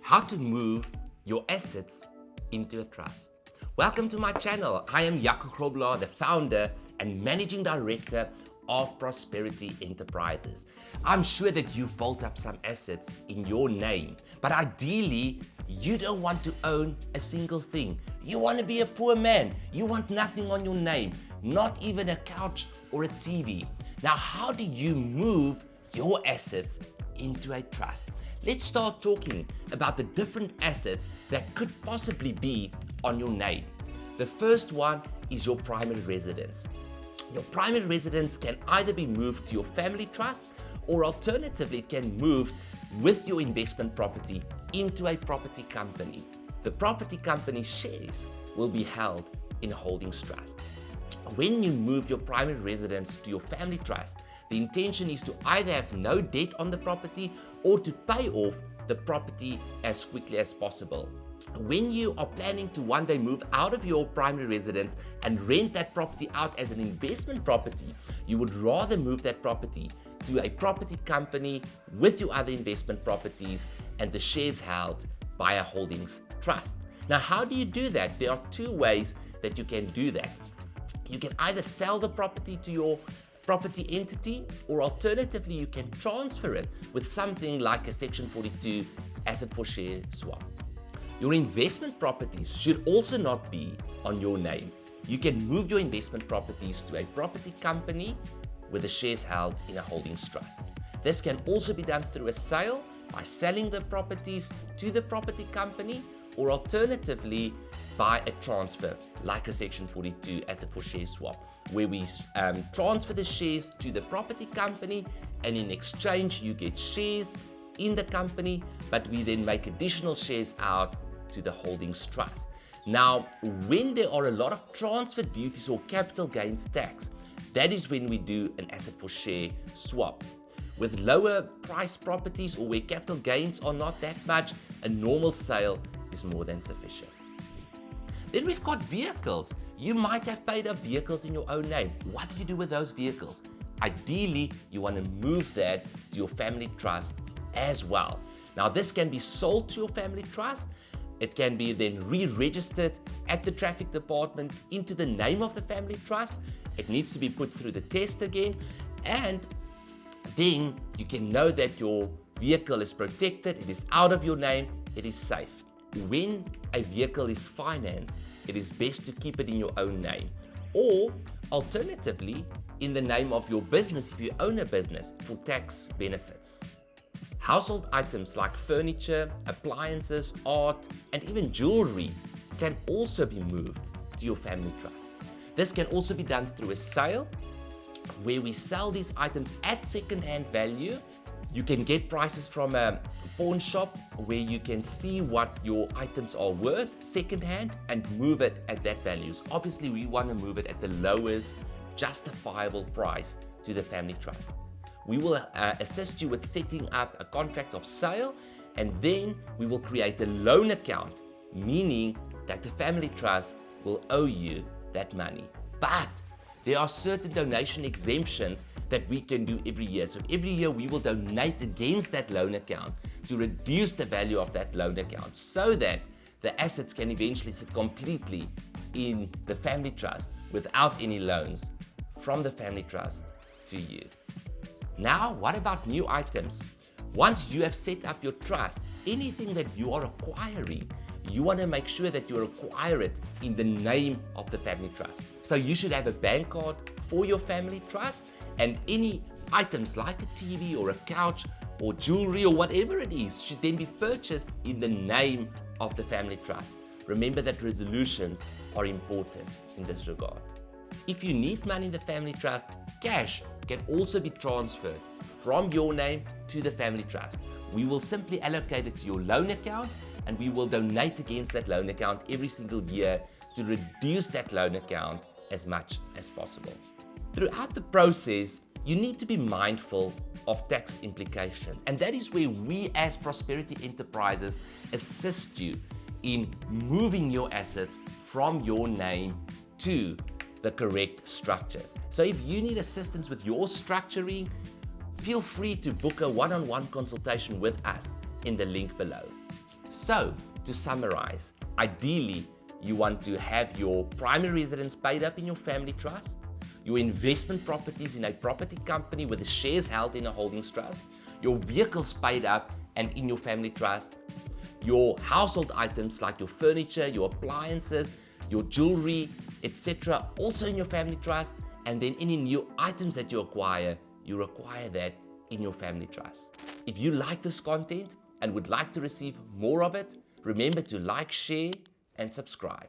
how to move your assets into a trust. Welcome to my channel. I am Jaco Grobler, the founder and managing director of Prosperity Enterprises. I'm sure that you've built up some assets in your name, but ideally, you don't want to own a single thing. You want to be a poor man. You want nothing on your name, not even a couch or a TV. Now, how do you move your assets into a trust? Let's start talking about the different assets that could possibly be on your name. The first one is your primary residence. Your primary residence can either be moved to your family trust, or alternatively it can move with your investment property into a property company. The property company's shares will be held in a holdings trust. When you move your primary residence to your family trust, the intention is to either have no debt on the property or to pay off the property as quickly as possible. When you are planning to one day move out of your primary residence and rent that property out as an investment property, you would rather move that property to a property company with your other investment properties and the shares held by a holdings trust. Now, how do you do that? There are two ways that you can do that. You can either sell the property to your property entity, or alternatively you can transfer it with something like a Section 42 asset for share swap. Your investment properties should also not be on your name. You can move your investment properties to a property company with the shares held in a holdings trust. This can also be done through a sale by selling the properties to the property company, or alternatively by a transfer like a Section 42 asset for share swap, where we transfer the shares to the property company, and in exchange you get shares in the company, but we then make additional shares out to the holdings trust. Now, when there are a lot of transfer duties or capital gains tax, that is when we do an asset for share swap. With lower price properties or where capital gains are not that much, a normal sale is more than sufficient. Then we've got vehicles. You might have paid off vehicles in your own name. What do you do with those vehicles? Ideally, you want to move that to your family trust as well. Now, this can be sold to your family trust. It can be then re-registered at the traffic department into the name of the family trust. It needs to be put through the test again, and then you can know that your vehicle is protected, it is out of your name, it is safe. When a vehicle is financed, it is best to keep it in your own name, or alternatively in the name of your business if you own a business, for tax benefits. Household items like furniture, appliances, art, and even jewelry can also be moved to your family trust. This can also be done through a sale, where we sell these items at second-hand value. You can get prices from a pawn shop where you can see what your items are worth second-hand and move it at that value. So obviously, we want to move it at the lowest justifiable price to the family trust. We will assist you with setting up a contract of sale, and then we will create a loan account, meaning that the family trust will owe you that money. But there are certain donation exemptions that we can do every year. So every year we will donate against that loan account to reduce the value of that loan account, so that the assets can eventually sit completely in the family trust without any loans from the family trust to you. Now, what about new items? Once you have set up your trust, anything that you are acquiring, you want to make sure that you acquire it in the name of the family trust. So you should have a bank card for your family trust, and any items like a TV or a couch or jewelry or whatever it is should then be purchased in the name of the family trust. Remember that resolutions are important in this regard. If you need money in the family trust, cash can also be transferred from your name to the family trust. We will simply allocate it to your loan account, and we will donate against that loan account every single year to reduce that loan account as much as possible. Throughout the process, you need to be mindful of tax implications, and that is where we as Prosperity Enterprises assist you in moving your assets from your name to the correct structures. So if you need assistance with your structuring, feel free to book a one-on-one consultation with us in the link below. So, to summarize, ideally, you want to have your primary residence paid up in your family trust, your investment properties in a property company with the shares held in a holdings trust, your vehicles paid up and in your family trust, your household items like your furniture, your appliances, your jewelry, etc., also in your family trust, and then any new items that you acquire that in your family trust. If you like this content and would like to receive more of it, remember to like, share, and subscribe.